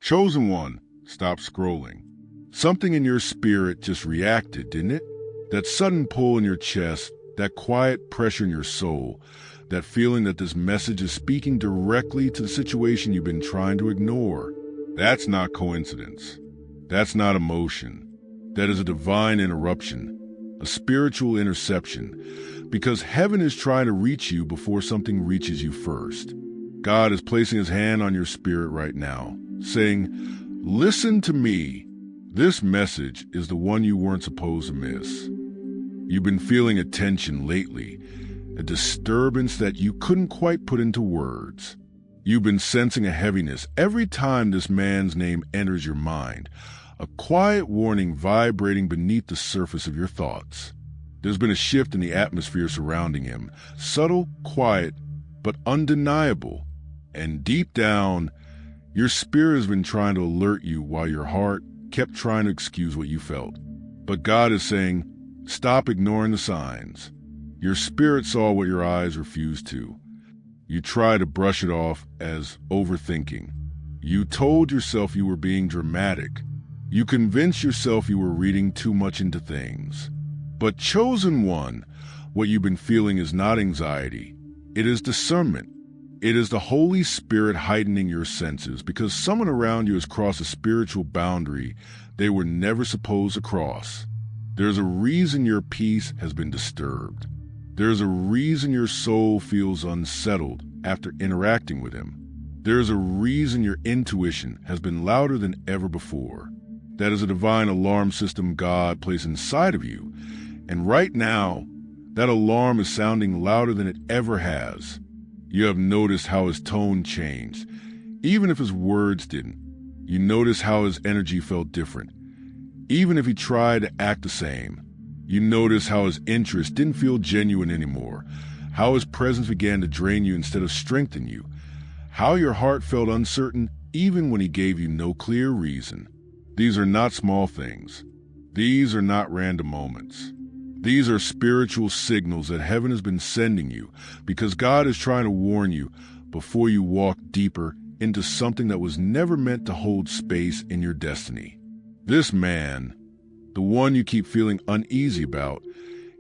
Chosen one, stop scrolling. Something in your spirit just reacted, didn't it? That sudden pull in your chest, that quiet pressure in your soul, that feeling that this message is speaking directly to the situation you've been trying to ignore. That's not coincidence. That's not emotion. That is a divine interruption, a spiritual interception, because heaven is trying to reach you before something reaches you first. God is placing his hand on your spirit right now, saying, listen to me. This message is the one you weren't supposed to miss. You've been feeling a tension lately, a disturbance that you couldn't quite put into words. You've been sensing a heaviness every time this man's name enters your mind, a quiet warning vibrating beneath the surface of your thoughts. There's been a shift in the atmosphere surrounding him, subtle, quiet, but undeniable. And deep down, your spirit has been trying to alert you while your heart kept trying to excuse what you felt. But God is saying, stop ignoring the signs. Your spirit saw what your eyes refused to. You tried to brush it off as overthinking. You told yourself you were being dramatic. You convinced yourself you were reading too much into things. But chosen one, what you've been feeling is not anxiety. It is discernment. It is the Holy Spirit heightening your senses because someone around you has crossed a spiritual boundary they were never supposed to cross. There's a reason your peace has been disturbed. There's a reason your soul feels unsettled after interacting with him. There's a reason your intuition has been louder than ever before. That is a divine alarm system God placed inside of you. And right now, that alarm is sounding louder than it ever has. You have noticed how his tone changed, even if his words didn't. You notice how his energy felt different, even if he tried to act the same. You notice how his interest didn't feel genuine anymore, how his presence began to drain you instead of strengthen you, how your heart felt uncertain even when he gave you no clear reason. These are not small things. These are not random moments. These are spiritual signals that heaven has been sending you because God is trying to warn you before you walk deeper into something that was never meant to hold space in your destiny. This man, the one you keep feeling uneasy about,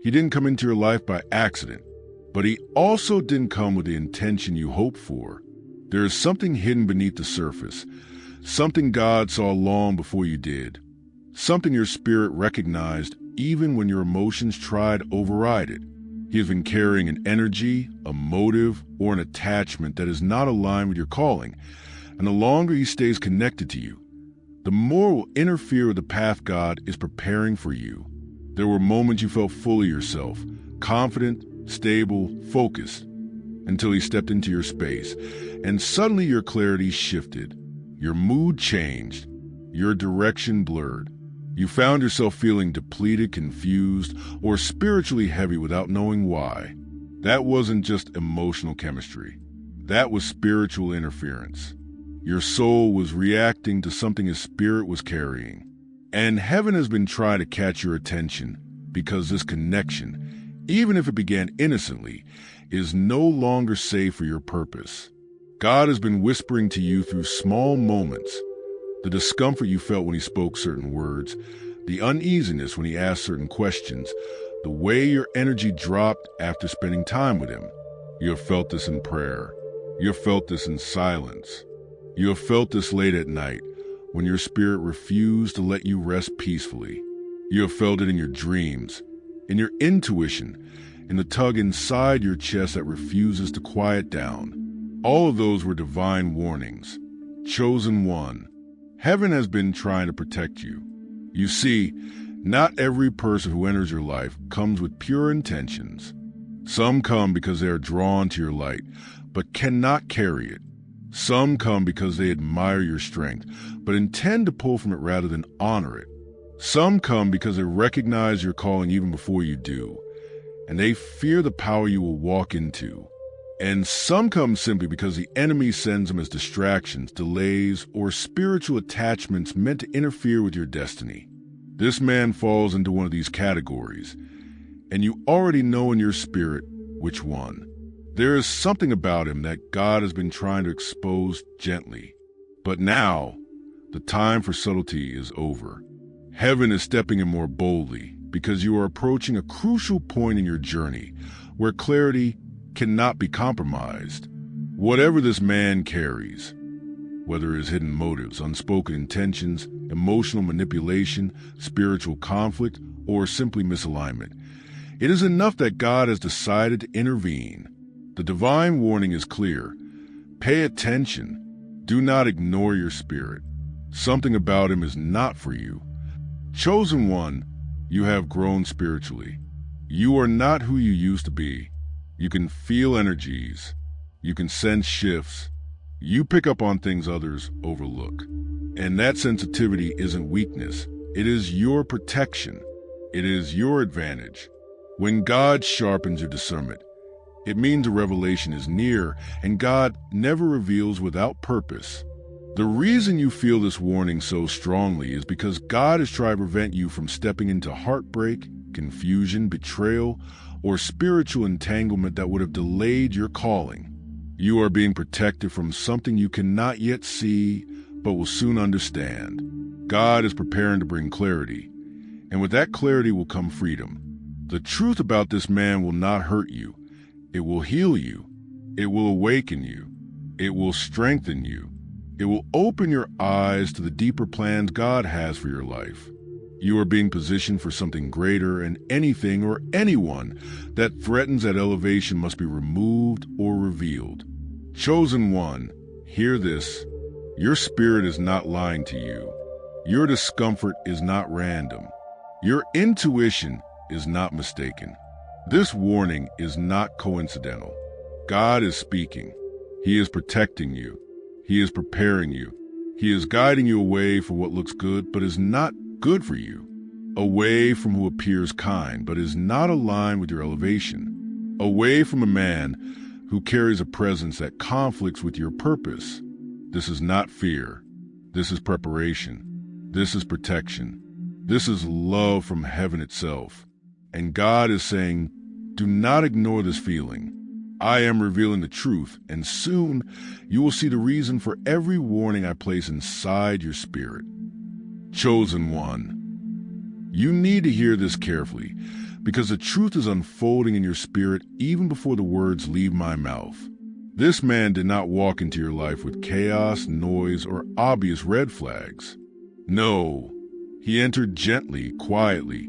he didn't come into your life by accident, but he also didn't come with the intention you hoped for. There is something hidden beneath the surface, something God saw long before you did, something your spirit recognized even when your emotions tried to override it. He has been carrying an energy, a motive, or an attachment that is not aligned with your calling, and the longer he stays connected to you, the more it will interfere with the path God is preparing for you. There were moments you felt full of yourself, confident, stable, focused, until he stepped into your space, and suddenly your clarity shifted, your mood changed, your direction blurred. You found yourself feeling depleted, confused, or spiritually heavy without knowing why. That wasn't just emotional chemistry. That was spiritual interference. Your soul was reacting to something his spirit was carrying. And heaven has been trying to catch your attention because this connection, even if it began innocently, is no longer safe for your purpose. God has been whispering to you through small moments. The discomfort you felt when he spoke certain words, the uneasiness when he asked certain questions, the way your energy dropped after spending time with him. You have felt this in prayer. You have felt this in silence. You have felt this late at night when your spirit refused to let you rest peacefully. You have felt it in your dreams, in your intuition, in the tug inside your chest that refuses to quiet down. All of those were divine warnings. Chosen one. Heaven has been trying to protect you. You see, not every person who enters your life comes with pure intentions. Some come because they are drawn to your light, but cannot carry it. Some come because they admire your strength, but intend to pull from it rather than honor it. Some come because they recognize your calling even before you do, and they fear the power you will walk into. And some come simply because the enemy sends them as distractions, delays, or spiritual attachments meant to interfere with your destiny. This man falls into one of these categories, and you already know in your spirit which one. There is something about him that God has been trying to expose gently. But now, The time for subtlety is over. Heaven is stepping in more boldly because you are approaching a crucial point in your journey where clarity cannot be compromised. Whatever this man carries, whether his hidden motives, unspoken intentions, emotional manipulation, spiritual conflict, or simply misalignment, it is enough that God has decided to intervene. The divine warning is clear. Pay attention. Do not ignore your spirit. Something about him is not for you. Chosen one, you have grown spiritually. You are not who you used to be. You can feel energies. You can sense shifts. You pick up on things others overlook. And that sensitivity isn't weakness. It is your protection. It is your advantage. When God sharpens your discernment, it means a revelation is near, and God never reveals without purpose. The reason you feel this warning so strongly is because God is trying to prevent you from stepping into heartbreak, confusion, betrayal, or spiritual entanglement that would have delayed your calling. You are being protected from something you cannot yet see, but will soon understand. God is preparing to bring clarity, and with that clarity will come freedom. The truth about this man will not hurt you. It will heal you. It will awaken you. It will strengthen you. It will open your eyes to the deeper plans God has for your life. You are being positioned for something greater, and anything or anyone that threatens that elevation must be removed or revealed. Chosen one, hear this. Your spirit is not lying to you. Your discomfort is not random. Your intuition is not mistaken. This warning is not coincidental. God is speaking. He is protecting you. He is preparing you. He is guiding you away from what looks good but is not good for you. Away from who appears kind but is not aligned with your elevation. Away from a man who carries a presence that conflicts with your purpose. This is not fear. This is preparation. This is protection. This is love from heaven itself. And God is saying, do not ignore this feeling. I am revealing the truth, and soon you will see the reason for every warning I place inside your spirit. Chosen one, you need to hear this carefully, because the truth is unfolding in your spirit even before the words leave my mouth. This man did not walk into your life with chaos, noise, or obvious red flags. No, he entered gently, quietly,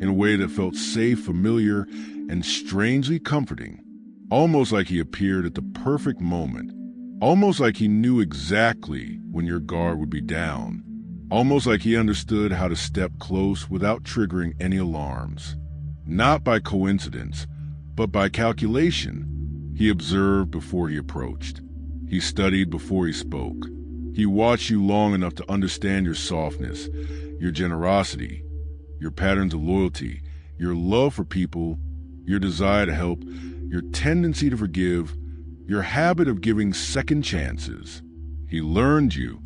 in a way that felt safe, familiar, and strangely comforting. Almost like he appeared at the perfect moment. Almost like he knew exactly when your guard would be down. Almost like he understood how to step close without triggering any alarms. Not by coincidence, but by calculation. He observed before he approached. He studied before he spoke. He watched you long enough to understand your softness, your generosity, your patterns of loyalty, your love for people, your desire to help, your tendency to forgive, your habit of giving second chances. He learned you.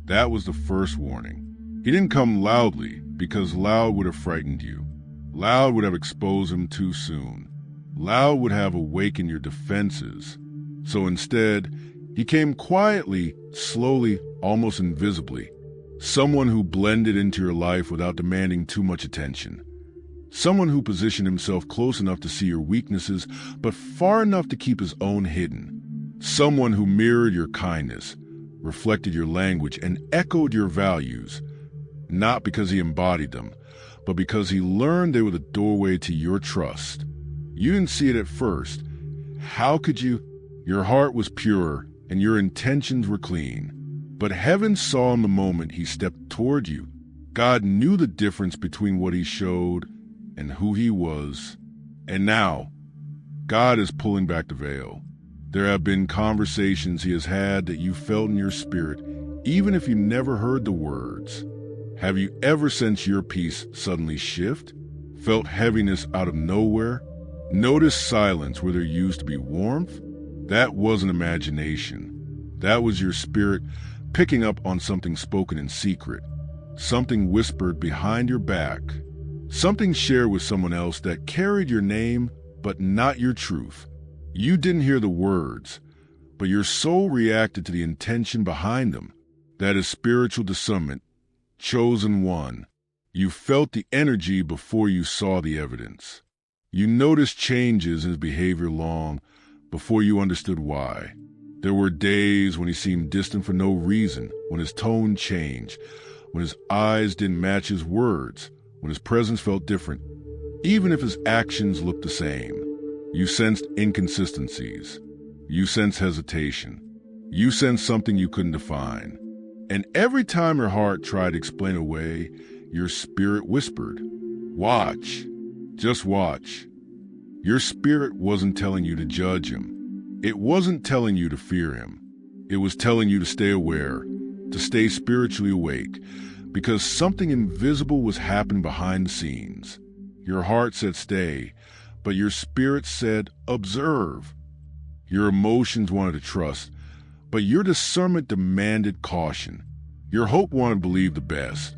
That was the first warning. He didn't come loudly, because loud would have frightened you. Loud would have exposed him too soon. Loud would have awakened your defenses. So instead, he came quietly, slowly, almost invisibly. Someone who blended into your life without demanding too much attention. Someone who positioned himself close enough to see your weaknesses, but far enough to keep his own hidden. Someone who mirrored your kindness, reflected your language, and echoed your values, not because he embodied them, but because he learned they were the doorway to your trust. You didn't see it at first. How could you? Your heart was pure, and your intentions were clean. But heaven saw in the moment he stepped toward you. God knew the difference between what he showed and who he was. And now, God is pulling back the veil. There have been conversations he has had that you felt in your spirit, even if you never heard the words. Have you ever sensed your peace suddenly shift? Felt heaviness out of nowhere? Noticed silence where there used to be warmth? That wasn't imagination. That was your spirit picking up on something spoken in secret, something whispered behind your back, something shared with someone else that carried your name but not your truth. You didn't hear the words, but your soul reacted to the intention behind them. That is spiritual discernment. Chosen one. You felt the energy before you saw the evidence. You noticed changes in his behavior long before you understood why. There were days when he seemed distant for no reason, when his tone changed, when his eyes didn't match his words, when his presence felt different, even if his actions looked the same. You sensed inconsistencies. You sensed hesitation. You sensed something you couldn't define. And every time your heart tried to explain away, your spirit whispered, "Watch. Just watch." Your spirit wasn't telling you to judge him. It wasn't telling you to fear him. It was telling you to stay aware, to stay spiritually awake, because something invisible was happening behind the scenes. Your heart said stay, but your spirit said observe. Your emotions wanted to trust, but your discernment demanded caution. Your hope wanted to believe the best,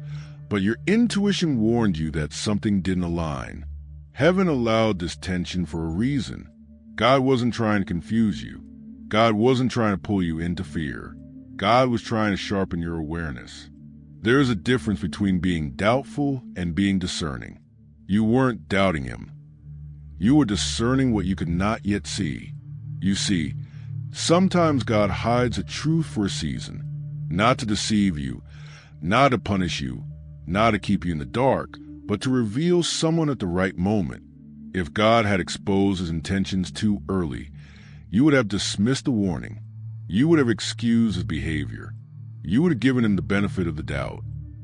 but your intuition warned you that something didn't align. Heaven allowed this tension for a reason. God wasn't trying to confuse you. God wasn't trying to pull you into fear. God was trying to sharpen your awareness. There is a difference between being doubtful and being discerning. You weren't doubting him. You were discerning what you could not yet see. You see, sometimes God hides a truth for a season, not to deceive you, not to punish you, not to keep you in the dark, but to reveal someone at the right moment. If God had exposed his intentions too early, you would have dismissed the warning. You would have excused his behavior. You would have given him the benefit of the doubt.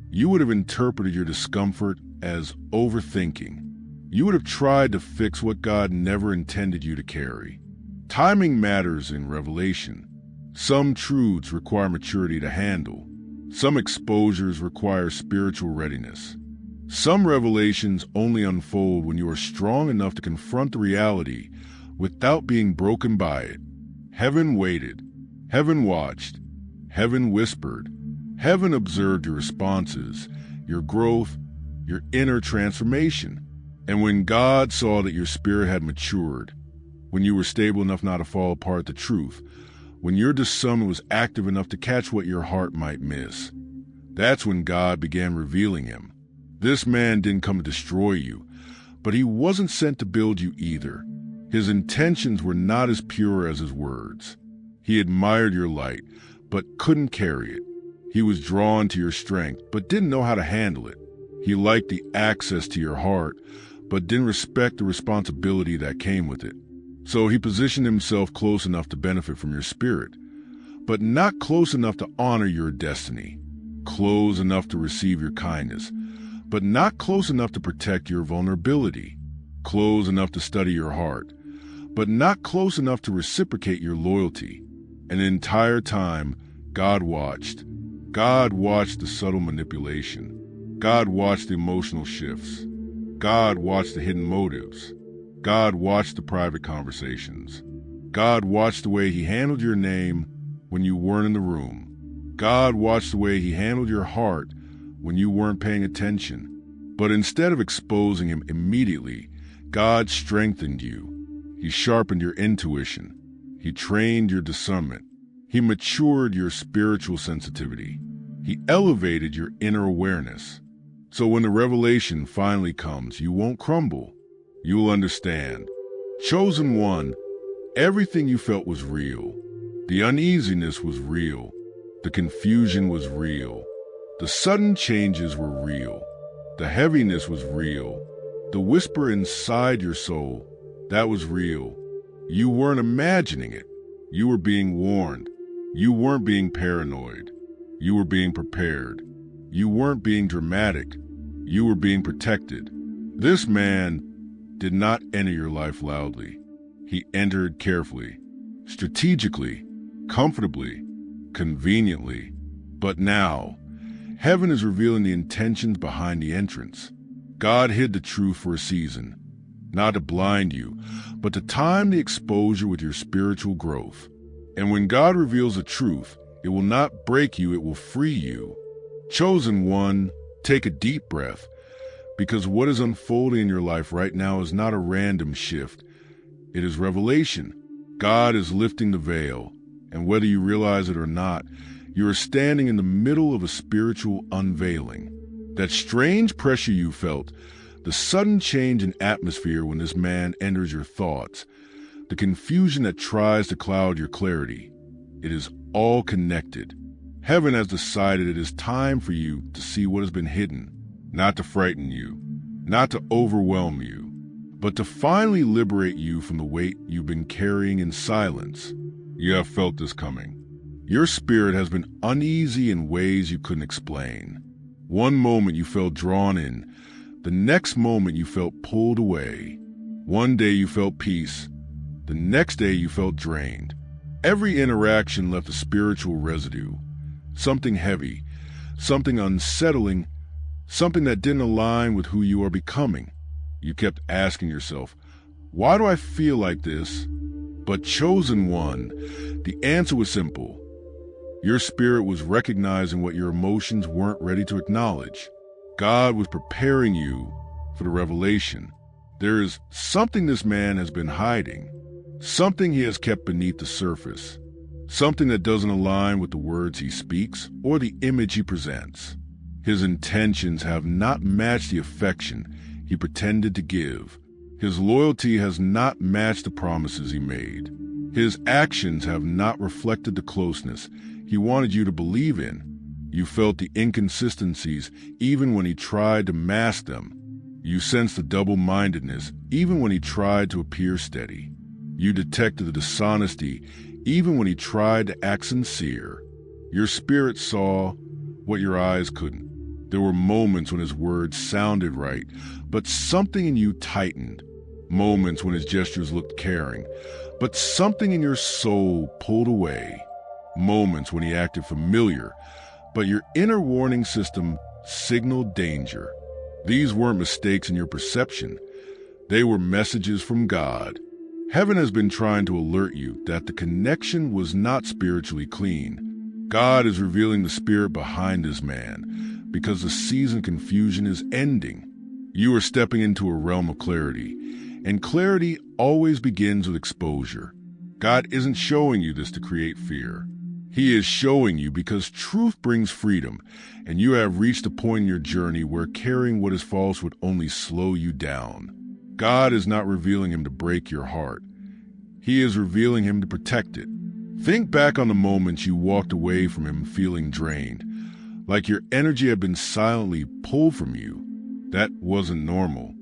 You would have interpreted your discomfort as overthinking. You would have tried to fix what God never intended you to carry. Timing matters in revelation. Some truths require maturity to handle. Some exposures require spiritual readiness. Some revelations only unfold when you are strong enough to confront the reality without being broken by it. Heaven waited. Heaven watched. Heaven whispered. Heaven observed your responses, your growth, your inner transformation. And when God saw that your spirit had matured, when you were stable enough not to fall apart at the truth, when your discernment was active enough to catch what your heart might miss, that's when God began revealing him. This man didn't come to destroy you, but he wasn't sent to build you either. His intentions were not as pure as his words. He admired your light, but couldn't carry it. He was drawn to your strength, but didn't know how to handle it. He liked the access to your heart, but didn't respect the responsibility that came with it. So he positioned himself close enough to benefit from your spirit, but not close enough to honor your destiny. Close enough to receive your kindness, but not close enough to protect your vulnerability. Close enough to study your heart, but not close enough to reciprocate your loyalty. And the entire time, God watched. God watched the subtle manipulation. God watched the emotional shifts. God watched the hidden motives. God watched the private conversations. God watched the way he handled your name when you weren't in the room. God watched the way he handled your heart when you weren't paying attention. But instead of exposing him immediately, God strengthened you. He sharpened your intuition. He trained your discernment. He matured your spiritual sensitivity. He elevated your inner awareness. So when the revelation finally comes, you won't crumble. You will understand. Chosen one, everything you felt was real. The uneasiness was real. The confusion was real. The sudden changes were real. The heaviness was real. The whisper inside your soul, that was real. You weren't imagining it. You were being warned. You weren't being paranoid. You were being prepared. You weren't being dramatic. You were being protected. This man did not enter your life loudly. He entered carefully, strategically, comfortably, conveniently. But now, heaven is revealing the intentions behind the entrance. God hid the truth for a season, not to blind you, but to time the exposure with your spiritual growth. And when God reveals the truth, it will not break you, it will free you. Chosen one, take a deep breath, because what is unfolding in your life right now is not a random shift. It is revelation. God is lifting the veil, and whether you realize it or not, You are standing in the middle of a spiritual unveiling. That strange pressure you felt, the sudden change in atmosphere when this man enters your thoughts, the confusion that tries to cloud your clarity, it is all connected. Heaven has decided it is time for you to see what has been hidden, not to frighten you, not to overwhelm you, but to finally liberate you from the weight you've been carrying in silence. You have felt this coming. Your spirit has been uneasy in ways you couldn't explain. One moment you felt drawn in, the next moment you felt pulled away. One day you felt peace, the next day you felt drained. Every interaction left a spiritual residue, something heavy, something unsettling, something that didn't align with who you are becoming. You kept asking yourself, why do I feel like this? But chosen one, the answer was simple. Your spirit was recognizing what your emotions weren't ready to acknowledge. God was preparing you for the revelation. There is something this man has been hiding, something he has kept beneath the surface, something that doesn't align with the words he speaks or the image he presents. His intentions have not matched the affection he pretended to give. His loyalty has not matched the promises he made. His actions have not reflected the closeness he wanted you to believe in. You felt the inconsistencies even when he tried to mask them. You sensed the double-mindedness even when he tried to appear steady. You detected the dishonesty even when he tried to act sincere. Your spirit saw what your eyes couldn't. There were moments when his words sounded right, but something in you tightened. Moments when his gestures looked caring, but something in your soul pulled away. Moments when he acted familiar, but your inner warning system signaled danger. These weren't mistakes in your perception. They were messages from God. Heaven has been trying to alert you that the connection was not spiritually clean. God is revealing the spirit behind this man because the season of confusion is ending. You are stepping into a realm of clarity, and clarity always begins with exposure. God isn't showing you this to create fear. He is showing you because truth brings freedom, and you have reached a point in your journey where carrying what is false would only slow you down. God is not revealing him to break your heart. He is revealing him to protect it. Think back on the moments you walked away from him feeling drained, like your energy had been silently pulled from you. That wasn't normal.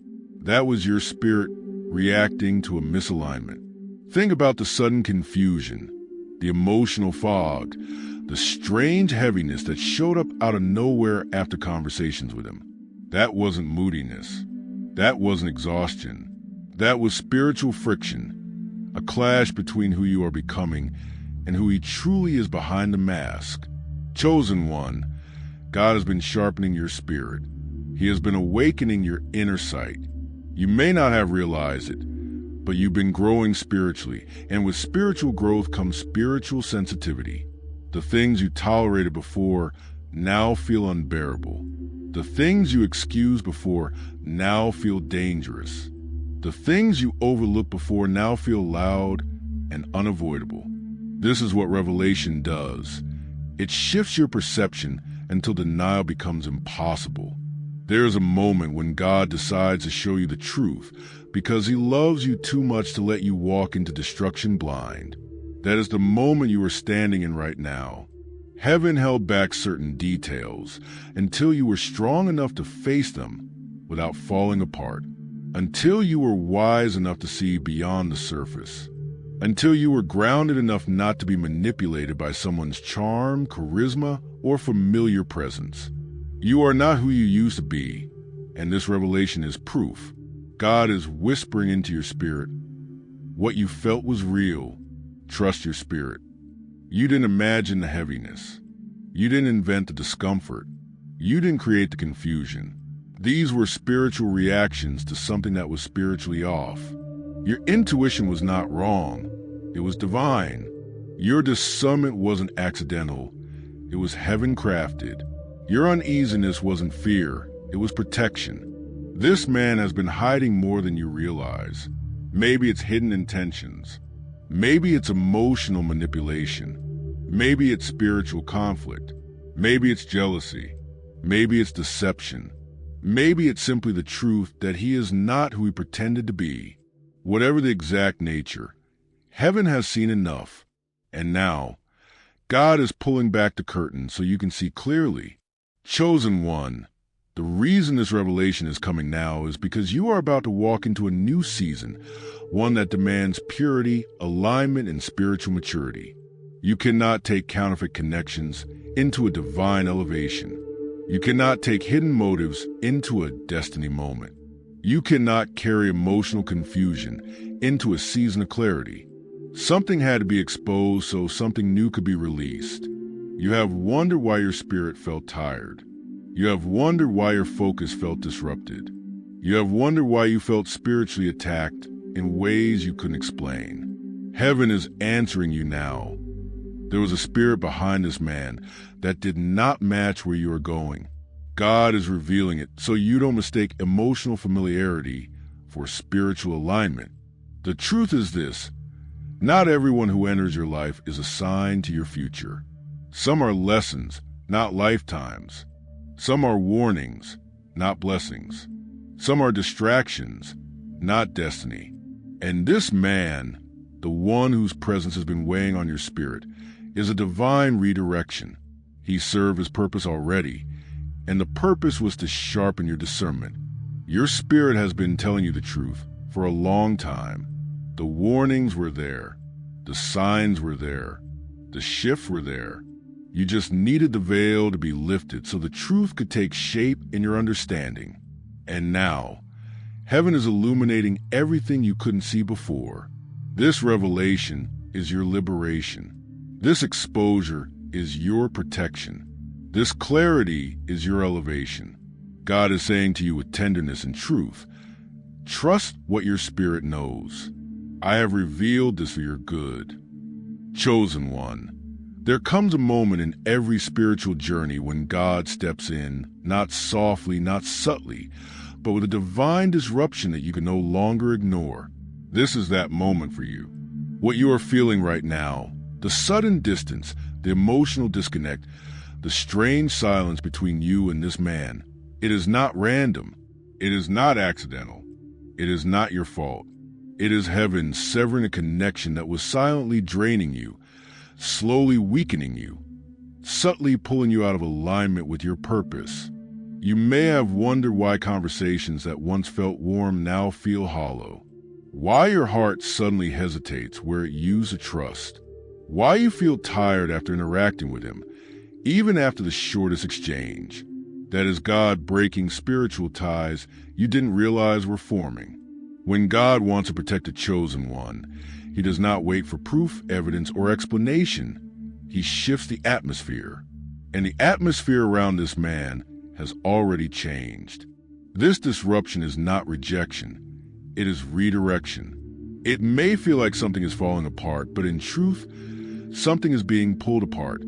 That was your spirit reacting to a misalignment. Think about the sudden confusion, the emotional fog, the strange heaviness that showed up out of nowhere after conversations with him. That wasn't moodiness. That wasn't exhaustion. That was spiritual friction, a clash between who you are becoming and who he truly is behind the mask. Chosen one, God has been sharpening your spirit. He has been awakening your inner sight. You may not have realized it, but you've been growing spiritually, and with spiritual growth comes spiritual sensitivity. The things you tolerated before now feel unbearable. The things you excused before now feel dangerous. The things you overlooked before now feel loud and unavoidable. This is what revelation does. It shifts your perception until denial becomes impossible. There is a moment when God decides to show you the truth because he loves you too much to let you walk into destruction blind. That is the moment you are standing in right now. Heaven held back certain details until you were strong enough to face them without falling apart, until you were wise enough to see beyond the surface, until you were grounded enough not to be manipulated by someone's charm, charisma, or familiar presence. You are not who you used to be, and this revelation is proof. God is whispering into your spirit, what you felt was real. Trust your spirit. You didn't imagine the heaviness. You didn't invent the discomfort. You didn't create the confusion. These were spiritual reactions to something that was spiritually off. Your intuition was not wrong. It was divine. Your discernment wasn't accidental. It was heaven-crafted. Your uneasiness wasn't fear. It was protection. This man has been hiding more than you realize. Maybe it's hidden intentions. Maybe it's emotional manipulation. Maybe it's spiritual conflict. Maybe it's jealousy. Maybe it's deception. Maybe it's simply the truth that he is not who he pretended to be. Whatever the exact nature, heaven has seen enough. And now, God is pulling back the curtain so you can see clearly. Chosen one, the reason this revelation is coming now is because you are about to walk into a new season, one that demands purity, alignment, and spiritual maturity. You cannot take counterfeit connections into a divine elevation. You cannot take hidden motives into a destiny moment. You cannot carry emotional confusion into a season of clarity. Something had to be exposed so something new could be released. You have wondered why your spirit felt tired. You have wondered why your focus felt disrupted. You have wondered why you felt spiritually attacked in ways you couldn't explain. Heaven is answering you now. There was a spirit behind this man that did not match where you are going. God is revealing it so you don't mistake emotional familiarity for spiritual alignment. The truth is this: not everyone who enters your life is assigned to your future. Some are lessons, not lifetimes. Some are warnings, not blessings. Some are distractions, not destiny. And this man, the one whose presence has been weighing on your spirit, is a divine redirection. He served his purpose already, and the purpose was to sharpen your discernment. Your spirit has been telling you the truth for a long time. The warnings were there. The signs were there. The shifts were there. You just needed the veil to be lifted so the truth could take shape in your understanding. And now, heaven is illuminating everything you couldn't see before. This revelation is your liberation. This exposure is your protection. This clarity is your elevation. God is saying to you with tenderness and truth, trust what your spirit knows. I have revealed this for your good. Chosen one, there comes a moment in every spiritual journey when God steps in, not softly, not subtly, but with a divine disruption that you can no longer ignore. This is that moment for you. What you are feeling right now, the sudden distance, the emotional disconnect, the strange silence between you and this man, it is not random. It is not accidental. It is not your fault. It is heaven severing a connection that was silently draining you, slowly weakening you, subtly pulling you out of alignment with your purpose. You may have wondered why conversations that once felt warm now feel hollow. Why your heart suddenly hesitates where it used to trust. Why you feel tired after interacting with him, even after the shortest exchange. That is God breaking spiritual ties you didn't realize were forming. When God wants to protect a chosen one, he does not wait for proof, evidence, or explanation. He shifts the atmosphere. And the atmosphere around this man has already changed. This disruption is not rejection. It is redirection. It may feel like something is falling apart, but in truth, something is being pulled apart.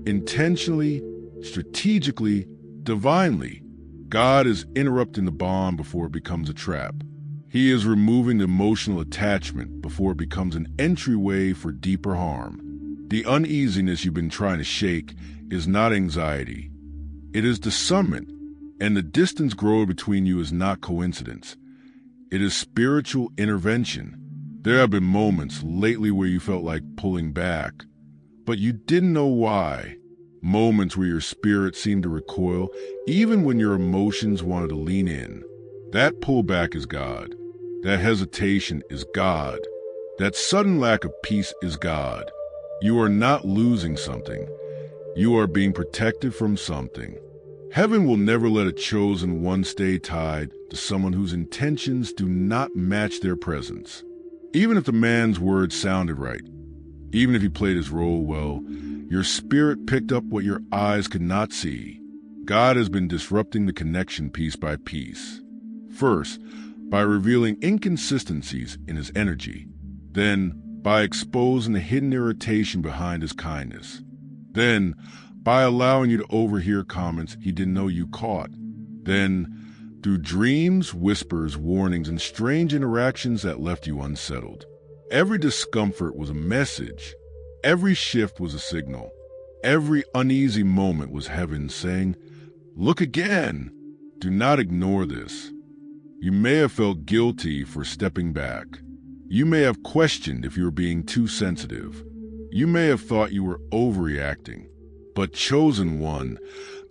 Intentionally, strategically, divinely. God is interrupting the bond before it becomes a trap. He is removing the emotional attachment before it becomes an entryway for deeper harm. The uneasiness you've been trying to shake is not anxiety. It is discernment, and the distance growing between you is not coincidence. It is spiritual intervention. There have been moments lately where you felt like pulling back, but you didn't know why. Moments where your spirit seemed to recoil, even when your emotions wanted to lean in. That pullback is God. That hesitation is God. That sudden lack of peace is God. You are not losing something. You are being protected from something. Heaven will never let a chosen one stay tied to someone whose intentions do not match their presence. Even if the man's words sounded right, even if he played his role well, your spirit picked up what your eyes could not see. God has been disrupting the connection piece by piece. First, by revealing inconsistencies in his energy. Then, by exposing the hidden irritation behind his kindness. Then, by allowing you to overhear comments he didn't know you caught. Then, through dreams, whispers, warnings, and strange interactions that left you unsettled. Every discomfort was a message. Every shift was a signal. Every uneasy moment was heaven saying, "Look again." Do not ignore this. You may have felt guilty for stepping back. You may have questioned if you were being too sensitive. You may have thought you were overreacting. But chosen one,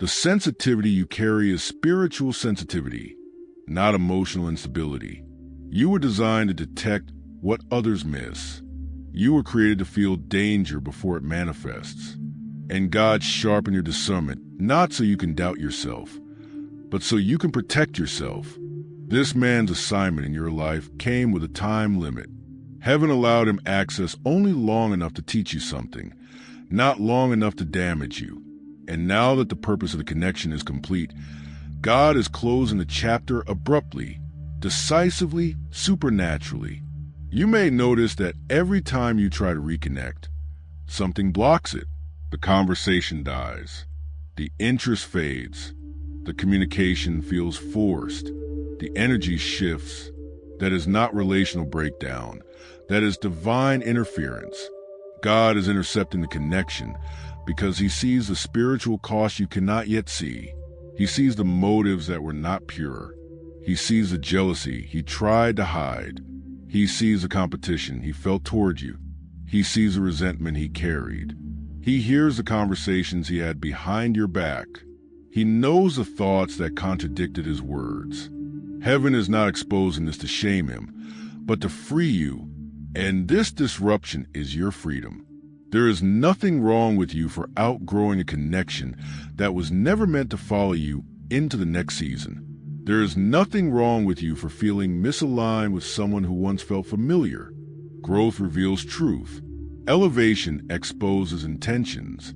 the sensitivity you carry is spiritual sensitivity, not emotional instability. You were designed to detect what others miss. You were created to feel danger before it manifests. And God sharpened your discernment, not so you can doubt yourself, but so you can protect yourself. This man's assignment in your life came with a time limit. Heaven allowed him access only long enough to teach you something, not long enough to damage you. And now that the purpose of the connection is complete, God is closing the chapter abruptly, decisively, supernaturally. You may notice that every time you try to reconnect, something blocks it. The conversation dies. The interest fades. The communication feels forced. The energy shifts. That is not relational breakdown. That is divine interference. God is intercepting the connection because he sees the spiritual cost you cannot yet see. He sees the motives that were not pure. He sees the jealousy he tried to hide. He sees the competition he felt toward you. He sees the resentment he carried. He hears the conversations he had behind your back. He knows the thoughts that contradicted his words. Heaven is not exposing this to shame him, but to free you. And this disruption is your freedom. There is nothing wrong with you for outgrowing a connection that was never meant to follow you into the next season. There is nothing wrong with you for feeling misaligned with someone who once felt familiar. Growth reveals truth. Elevation exposes intentions.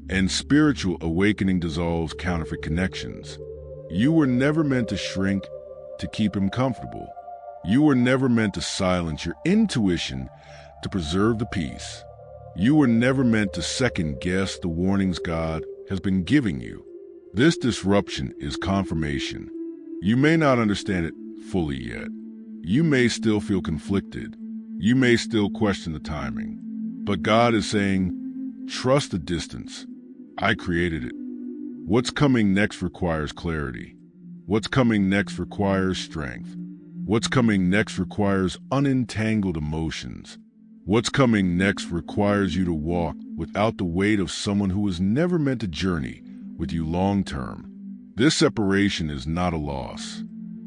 And spiritual awakening dissolves counterfeit connections. You were never meant to shrink to keep him comfortable. You were never meant to silence your intuition to preserve the peace. You were never meant to second-guess the warnings God has been giving you. This disruption is confirmation. You may not understand it fully yet. You may still feel conflicted. You may still question the timing. But God is saying, trust the distance. I created it. What's coming next requires clarity. What's coming next requires strength. What's coming next requires unentangled emotions. What's coming next requires you to walk without the weight of someone who was never meant to journey with you long term. This separation is not a loss.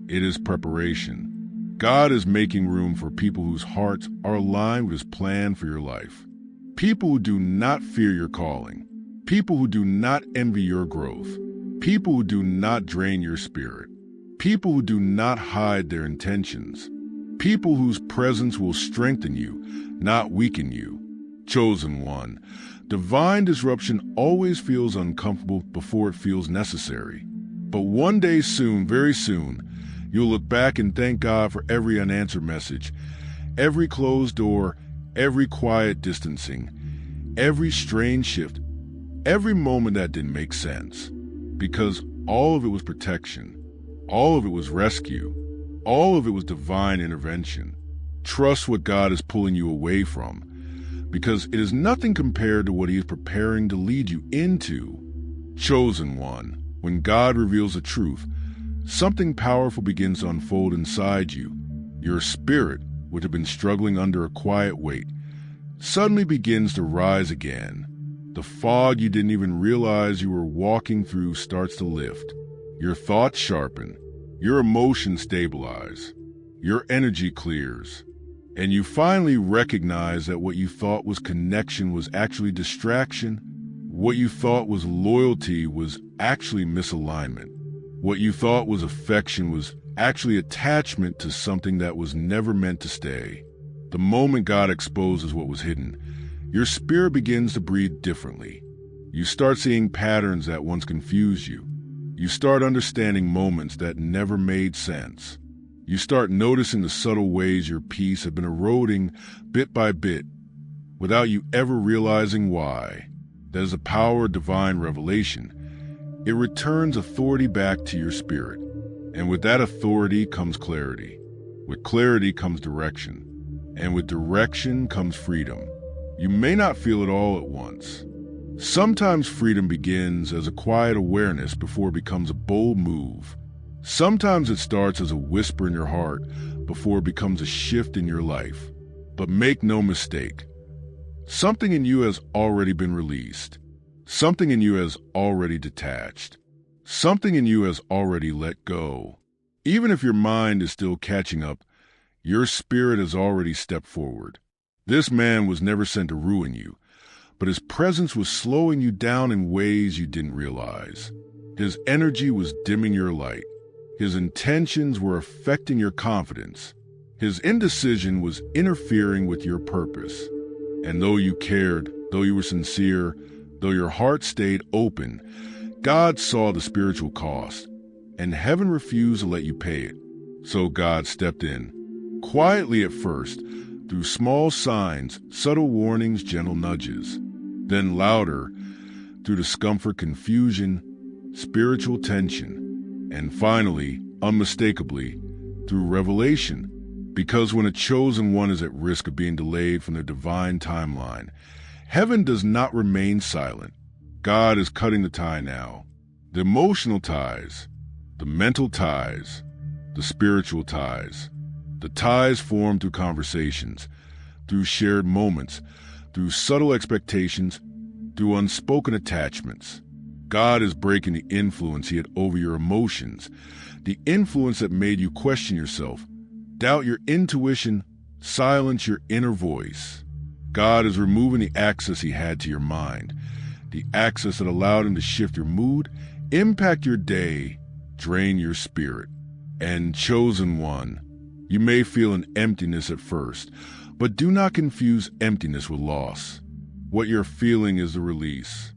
It is preparation. God is making room for people whose hearts are aligned with his plan for your life. People who do not fear your calling. People who do not envy your growth. People who do not drain your spirit. People who do not hide their intentions. People whose presence will strengthen you, not weaken you. Chosen one, divine disruption always feels uncomfortable before it feels necessary. But one day soon, very soon, you'll look back and thank God for every unanswered message, every closed door, every quiet distancing, every strange shift, every moment that didn't make sense. Because all of it was protection. All of it was rescue. All of it was divine intervention. Trust what God is pulling you away from, because it is nothing compared to what he is preparing to lead you into. Chosen one, when God reveals the truth, something powerful begins to unfold inside you. Your spirit, which had been struggling under a quiet weight, suddenly begins to rise again. The fog you didn't even realize you were walking through starts to lift. Your thoughts sharpen. Your emotions stabilize. Your energy clears. And you finally recognize that what you thought was connection was actually distraction. What you thought was loyalty was actually misalignment. What you thought was affection was actually attachment to something that was never meant to stay. The moment God exposes what was hidden, your spirit begins to breathe differently. You start seeing patterns that once confused you. You start understanding moments that never made sense. You start noticing the subtle ways your peace had been eroding bit by bit without you ever realizing why. That is the power of divine revelation. It returns authority back to your spirit. And with that authority comes clarity. With clarity comes direction. And with direction comes freedom. You may not feel it all at once. Sometimes freedom begins as a quiet awareness before it becomes a bold move. Sometimes it starts as a whisper in your heart before it becomes a shift in your life. But make no mistake, something in you has already been released. Something in you has already detached. Something in you has already let go. Even if your mind is still catching up, your spirit has already stepped forward. This man was never sent to ruin you, but his presence was slowing you down in ways you didn't realize. His energy was dimming your light. His intentions were affecting your confidence. His indecision was interfering with your purpose. And though you cared, though you were sincere, though your heart stayed open, God saw the spiritual cost, and heaven refused to let you pay it. So God stepped in, quietly at first, through small signs, subtle warnings, gentle nudges, then louder through discomfort, confusion, spiritual tension, and finally, unmistakably, through revelation. Because when a chosen one is at risk of being delayed from their divine timeline, heaven does not remain silent. God is cutting the tie now. The emotional ties, the mental ties, the spiritual ties, the ties formed through conversations, through shared moments, through subtle expectations, through unspoken attachments. God is breaking the influence he had over your emotions, the influence that made you question yourself, doubt your intuition, silence your inner voice. God is removing the access he had to your mind, the access that allowed him to shift your mood, impact your day, drain your spirit. And chosen one, you may feel an emptiness at first, but do not confuse emptiness with loss. What you're feeling is the release.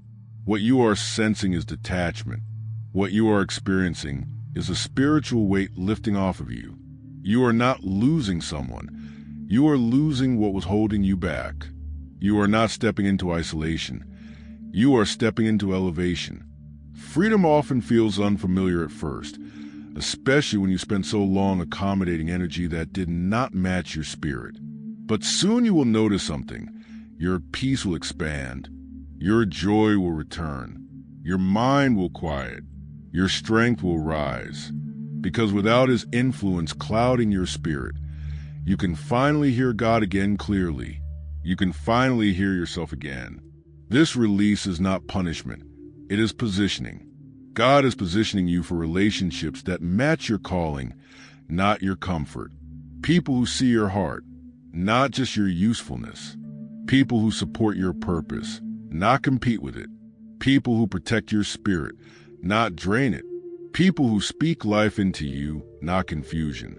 What you are sensing is detachment. What you are experiencing is a spiritual weight lifting off of you. You are not losing someone. You are losing what was holding you back. You are not stepping into isolation. You are stepping into elevation. Freedom often feels unfamiliar at first, especially when you spend so long accommodating energy that did not match your spirit. But soon you will notice something. Your peace will expand. Your joy will return. Your mind will quiet. Your strength will rise. Because without his influence clouding your spirit, you can finally hear God again clearly. You can finally hear yourself again. This release is not punishment. It is positioning. God is positioning you for relationships that match your calling, not your comfort. People who see your heart, not just your usefulness. People who support your purpose, not compete with it. People who protect your spirit, not drain it. People who speak life into you, not confusion.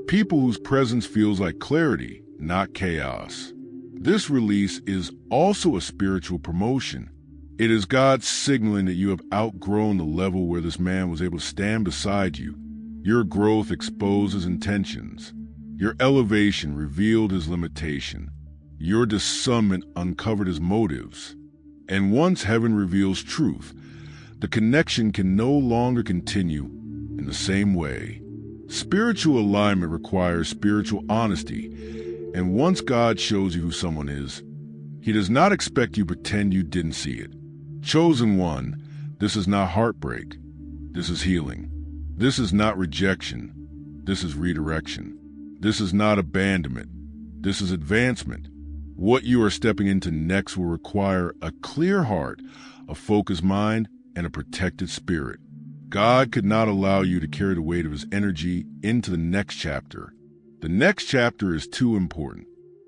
People whose presence feels like clarity, not chaos. This release is also a spiritual promotion. It is God signaling that you have outgrown the level where this man was able to stand beside you. Your growth exposed his intentions. Your elevation revealed his limitation. Your discernment uncovered his motives. And once heaven reveals truth, the connection can no longer continue in the same way. Spiritual alignment requires spiritual honesty, and once God shows you who someone is, he does not expect you to pretend you didn't see it. Chosen one, this is not heartbreak. This is healing. This is not rejection. This is redirection. This is not abandonment. This is advancement. What you are stepping into next will require a clear heart, a focused mind, and a protected spirit. God could not allow you to carry the weight of his energy into the next chapter. The next chapter is too important.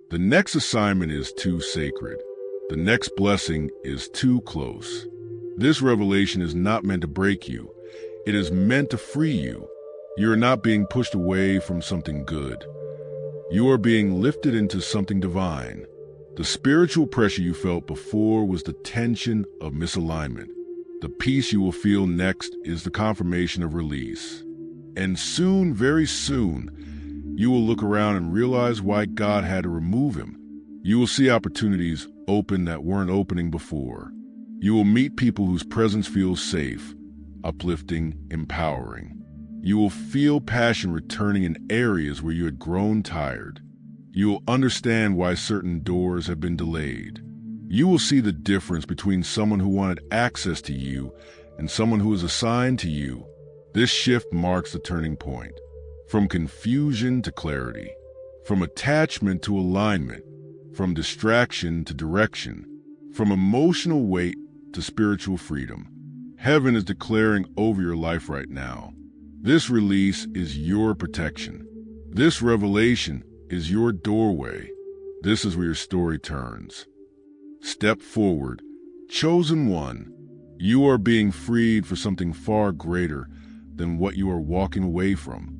The next assignment is too sacred. The next blessing is too close. This revelation is not meant to break you. It is meant to free you. You are not being pushed away from something good. You are being lifted into something divine. The spiritual pressure you felt before was the tension of misalignment. The peace you will feel next is the confirmation of release. And soon, very soon, you will look around and realize why God had to remove him. You will see opportunities open that weren't opening before. You will meet people whose presence feels safe, uplifting, empowering. You will feel passion returning in areas where you had grown tired. You will understand why certain doors have been delayed. You will see the difference between someone who wanted access to you and someone who is assigned to you. This shift marks the turning point. From confusion to clarity. From attachment to alignment. From distraction to direction. From emotional weight to spiritual freedom. Heaven is declaring over your life right now. This release is your protection. This revelation is your doorway. This is where your story turns. Step forward. Chosen one. You are being freed for something far greater than what you are walking away from.